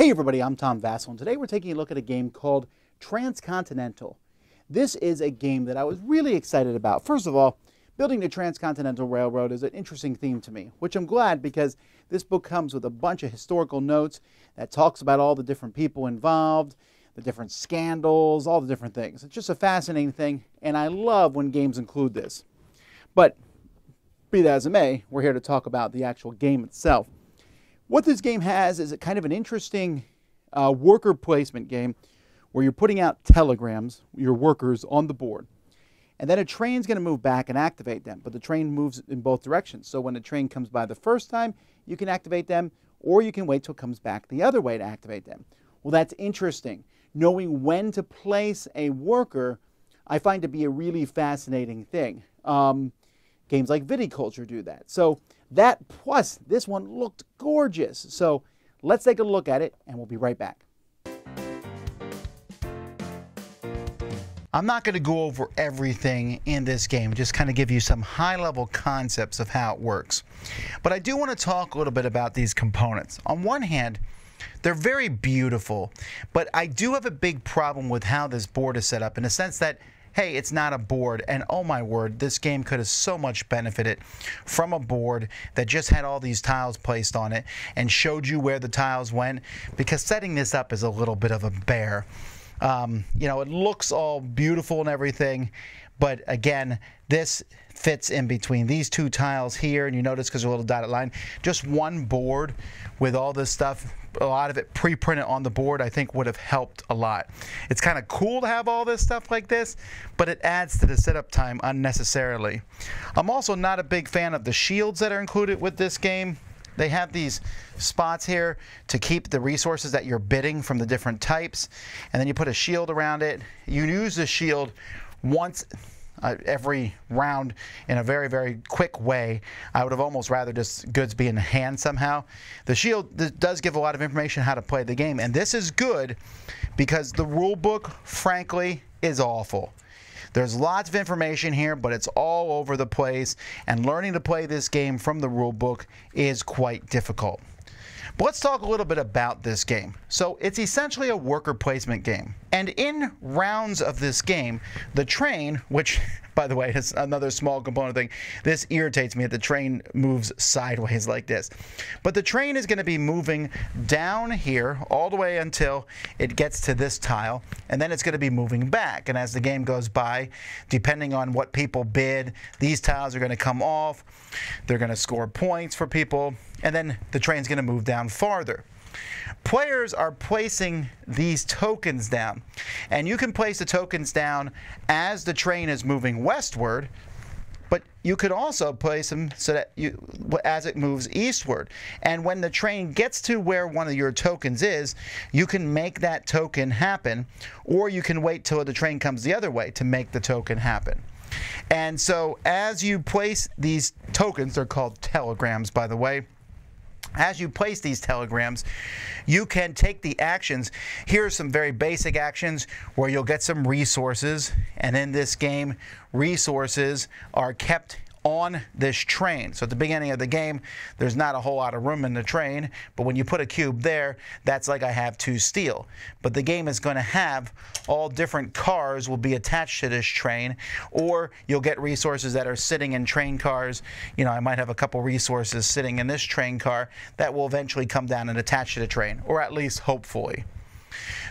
Hey everybody, I'm Tom Vasel, and today we're taking a look at a game called Transcontinental. This is a game that I was really excited about. First of all, building the Transcontinental Railroad is an interesting theme to me, which I'm glad because this book comes with a bunch of historical notes that talks about all the different people involved, the different scandals, all the different things. It's just a fascinating thing, and I love when games include this. But be that as it may, we're here to talk about the actual game itself. What this game has is a kind of an interesting worker placement game where you're putting out telegrams, your workers, on the board. And then a train's going to move back and activate them. But the train moves in both directions. So when the train comes by the first time, you can activate them, or you can wait till it comes back the other way to activate them. Well, that's interesting. Knowing when to place a worker, I find to be a really fascinating thing. Games like Viticulture do that. So that plus this one looked gorgeous. So let's take a look at it and we'll be right back. I'm not going to go over everything in this game, just kind of give you some high-level concepts of how it works. But I do want to talk a little bit about these components. On one hand, they're very beautiful, but I do have a big problem with how this board is set up in the sense that, hey, it's not a board, and oh my word, this game could have so much benefited from a board that just had all these tiles placed on it and showed you where the tiles went, because setting this up is a little bit of a bear. You know, it looks all beautiful and everything, but again, this fits in between these two tiles here, and you notice because there's a little dotted line, just one board with all this stuff, a lot of it pre-printed on the board, I think would have helped a lot. It's kind of cool to have all this stuff like this, but it adds to the setup time unnecessarily. I'm also not a big fan of the shields that are included with this game. They have these spots here to keep the resources that you're bidding from the different types, and then you put a shield around it. You use the shield once every round in a very, very quick way. I would have almost rather just goods be in hand somehow. The shield does give a lot of information how to play the game, and this is good because the rule book, frankly, is awful. There's lots of information here, but it's all over the place, and learning to play this game from the rule book is quite difficult. But let's talk a little bit about this game. So it's essentially a worker placement game. And in rounds of this game, the train, which, by the way, is another small component thing. This irritates me that the train moves sideways like this. But the train is going to be moving down here all the way until it gets to this tile, and then it's going to be moving back. And as the game goes by, depending on what people bid, these tiles are going to come off. They're going to score points for people, and then the train's going to move down farther. Players are placing these tokens down, and you can place the tokens down as the train is moving westward, but you could also place them so that as it moves eastward. And when the train gets to where one of your tokens is, you can make that token happen, or you can wait till the train comes the other way to make the token happen. And so as you place these tokens, they're called telegrams, by the way. As you place these telegrams, you can take the actions. Here are some very basic actions where you'll get some resources, and in this game, resources are kept on this train. So at the beginning of the game, there's not a whole lot of room in the train, but when you put a cube there, that's like I have 2 steel. But the game is going to have all different cars will be attached to this train, or you'll get resources that are sitting in train cars. You know, I might have a couple resources sitting in this train car that will eventually come down and attach to the train, or at least hopefully.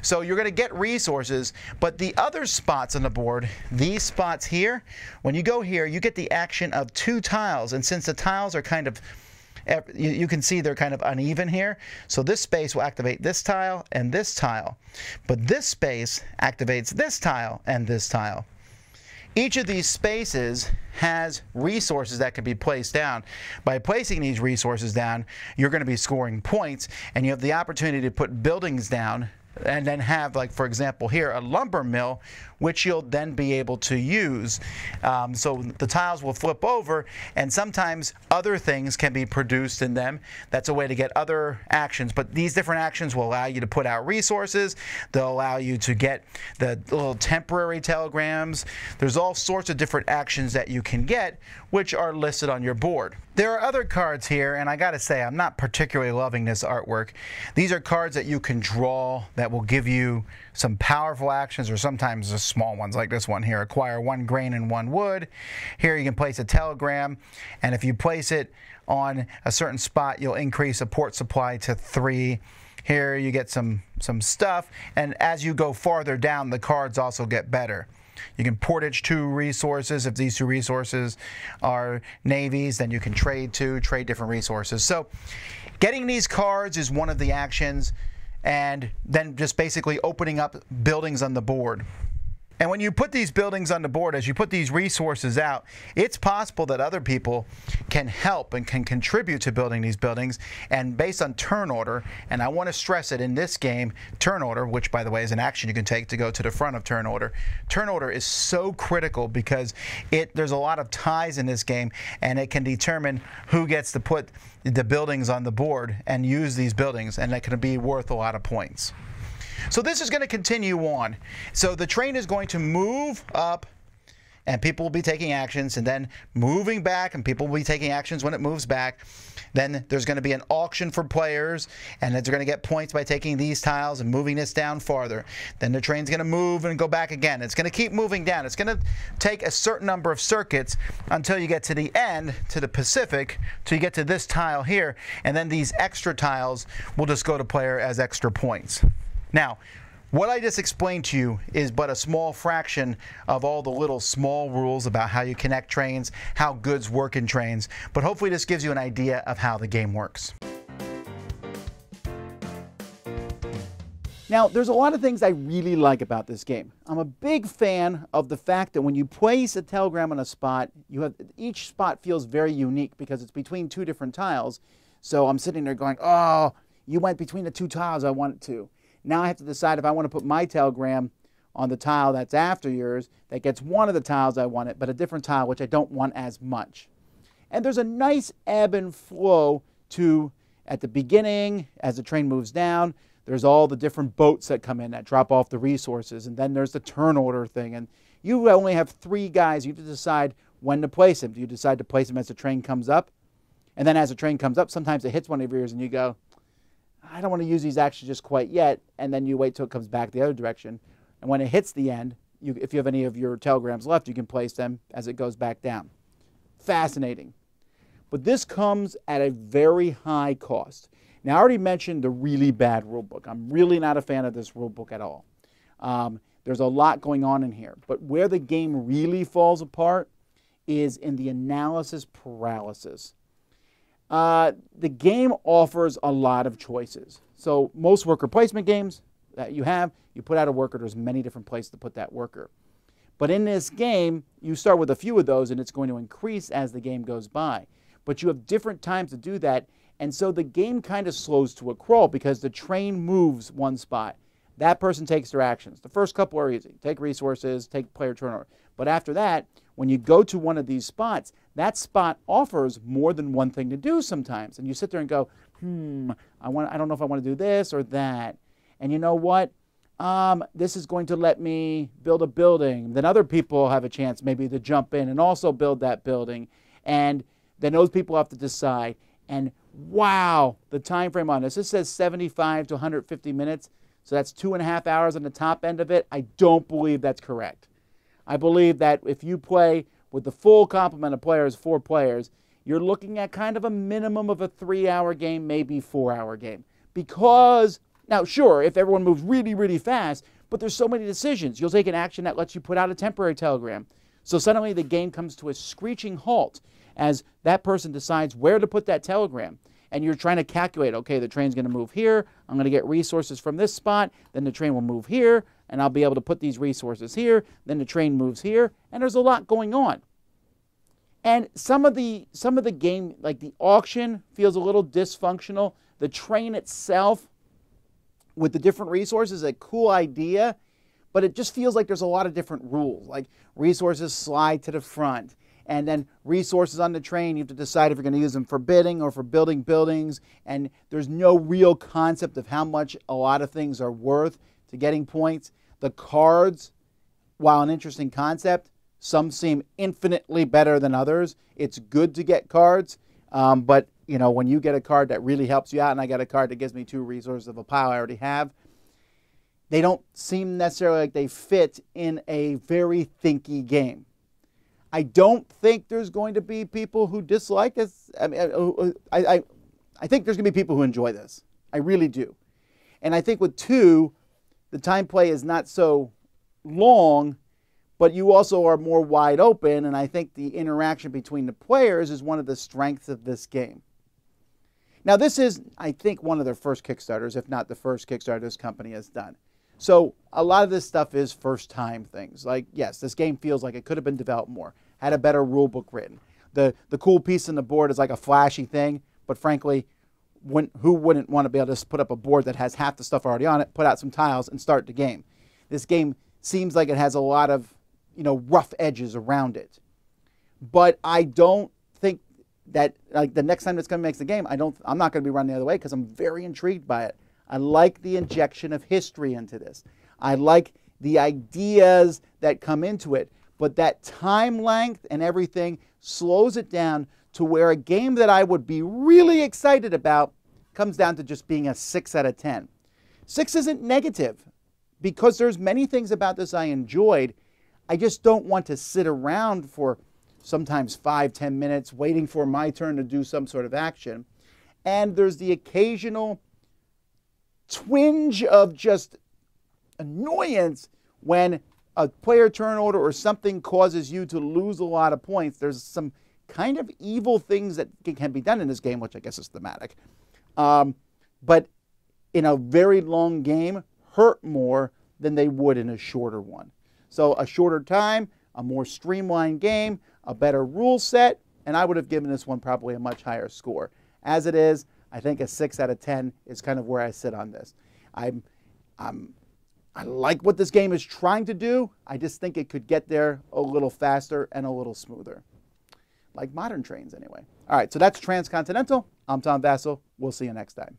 So you're going to get resources, but the other spots on the board, these spots here, when you go here, you get the action of 2 tiles. And since the tiles are kind of, you can see they're kind of uneven here. So this space will activate this tile and this tile. But this space activates this tile and this tile. Each of these spaces has resources that can be placed down. By placing these resources down, you're going to be scoring points, and you have the opportunity to put buildings down and then have, like for example here, a lumber mill, which you'll then be able to use. So the tiles will flip over, and sometimes other things can be produced in them. That's a way to get other actions, but these different actions will allow you to put out resources. They'll allow you to get the little temporary telegrams. There's all sorts of different actions that you can get, which are listed on your board. There are other cards here, and I gotta say, I'm not particularly loving this artwork. These are cards that you can draw that will give you some powerful actions, or sometimes the small ones like this one here. Acquire 1 grain and 1 wood. Here you can place a telegram, and if you place it on a certain spot, you'll increase a port supply to 3. Here you get some stuff, and as you go farther down, the cards also get better. You can portage 2 resources. If these 2 resources are navies, then you can trade different resources. So getting these cards is one of the actions, and then just basically opening up buildings on the board. And when you put these buildings on the board, as you put these resources out, it's possible that other people can help and can contribute to building these buildings, and based on turn order, and I want to stress it in this game, turn order, which by the way is an action you can take to go to the front of turn order is so critical because there's a lot of ties in this game, and it can determine who gets to put the buildings on the board and use these buildings, and that can be worth a lot of points. So this is going to continue on. So the train is going to move up, and people will be taking actions, and then moving back, and people will be taking actions when it moves back. Then there's going to be an auction for players, and they're going to get points by taking these tiles and moving this down farther. Then the train's going to move and go back again. It's going to keep moving down. It's going to take a certain number of circuits until you get to the end, to the Pacific, till you get to this tile here, and then these extra tiles will just go to player as extra points. Now, what I just explained to you is but a small fraction of all the little small rules about how you connect trains, how goods work in trains, but hopefully this gives you an idea of how the game works. Now, there's a lot of things I really like about this game. I'm a big fan of the fact that when you place a telegram on a spot, each spot feels very unique because it's between 2 different tiles. So I'm sitting there going, oh, you went between the 2 tiles I wanted to. Now I have to decide if I want to put my telegram on the tile that's after yours that gets one of the tiles I wanted, but a different tile which I don't want as much. And there's a nice ebb and flow to, at the beginning, as the train moves down, there's all the different boats that come in that drop off the resources, and then there's the turn order thing, and you only have 3 guys. You have to decide when to place them. Do you decide to place them as the train comes up? And then as the train comes up, sometimes it hits one of yours and you go, I don't want to use these actions just quite yet, and then you wait till it comes back the other direction. And when it hits the end, if you have any of your telegrams left, you can place them as it goes back down. Fascinating. But this comes at a very high cost. Now, I already mentioned the really bad rule book. I'm really not a fan of this rule book at all. There's a lot going on in here. But where the game really falls apart is in the analysis paralysis. The game offers a lot of choices. So most worker placement games that you put out a worker, there's many different places to put that worker. But in this game, you start with a few of those, and it's going to increase as the game goes by. But you have different times to do that, and so the game kind of slows to a crawl because the train moves one spot. That person takes their actions. The first couple are easy. Take resources, take player turnover. But after that, when you go to one of these spots, that spot offers more than one thing to do sometimes. And you sit there and go, I don't know if I want to do this or that. And you know what? This is going to let me build a building. Then other people have a chance maybe to jump in and also build that building. And then those people have to decide. And wow, the time frame on this. This says 75 to 150 minutes. So that's 2.5 hours on the top end of it. I don't believe that's correct. I believe that if you play with the full complement of players, 4 players, you're looking at kind of a minimum of a 3-hour game, maybe 4-hour game. Because, now sure, if everyone moves really, really fast, but there's so many decisions. You'll take an action that lets you put out a temporary telegram. So suddenly the game comes to a screeching halt as that person decides where to put that telegram. And you're trying to calculate, okay, the train's going to move here. I'm going to get resources from this spot. Then the train will move here, and I'll be able to put these resources here. Then the train moves here, and there's a lot going on. And some of the game, like the auction, feels a little dysfunctional. The train itself with the different resources, a cool idea, but it just feels like there's a lot of different rules. Like resources slide to the front, and then resources on the train, you have to decide if you're going to use them for bidding or for building buildings, and there's no real concept of how much a lot of things are worth to getting points. The cards, while an interesting concept, some seem infinitely better than others. It's good to get cards, but you know, when you get a card that really helps you out, and I get a card that gives me 2 resources of a pile I already have, they don't seem necessarily like they fit in a very thinky game. I don't think there's going to be people who dislike this. I mean, I think there's going to be people who enjoy this. I really do. And I think with 2, the time play is not so long, but you also are more wide open, and I think the interaction between the players is one of the strengths of this game. Now, this is, I think, one of their first Kickstarters, if not the first Kickstarter this company has done. So a lot of this stuff is first-time things. Like, yes, this game feels like it could have been developed more, had a better rule book written. The cool piece on the board is like a flashy thing, but frankly, who wouldn't want to be able to just put up a board that has half the stuff already on it, put out some tiles, and start the game? This game seems like it has a lot of, you know, rough edges around it. But I don't think that, like, the next time it's going to make the game, I'm not going to be running the other way because I'm very intrigued by it. I like the injection of history into this. I like the ideas that come into it, but that time length and everything slows it down to where a game that I would be really excited about comes down to just being a 6 out of 10. 6 isn't negative because there's many things about this I enjoyed. I just don't want to sit around for sometimes 5-10 minutes waiting for my turn to do some sort of action. And there's the occasional twinge of just annoyance when a player turn order or something causes you to lose a lot of points. There's some kind of evil things that can be done in this game, which I guess is thematic. But in a very long game, hurt more than they would in a shorter one. So a shorter time, a more streamlined game, a better rule set, and I would have given this one probably a much higher score. As it is, I think a 6 out of 10 is kind of where I sit on this. I like what this game is trying to do. I just think it could get there a little faster and a little smoother. Like modern trains, anyway. All right, so that's Transcontinental. I'm Tom Vasel. We'll see you next time.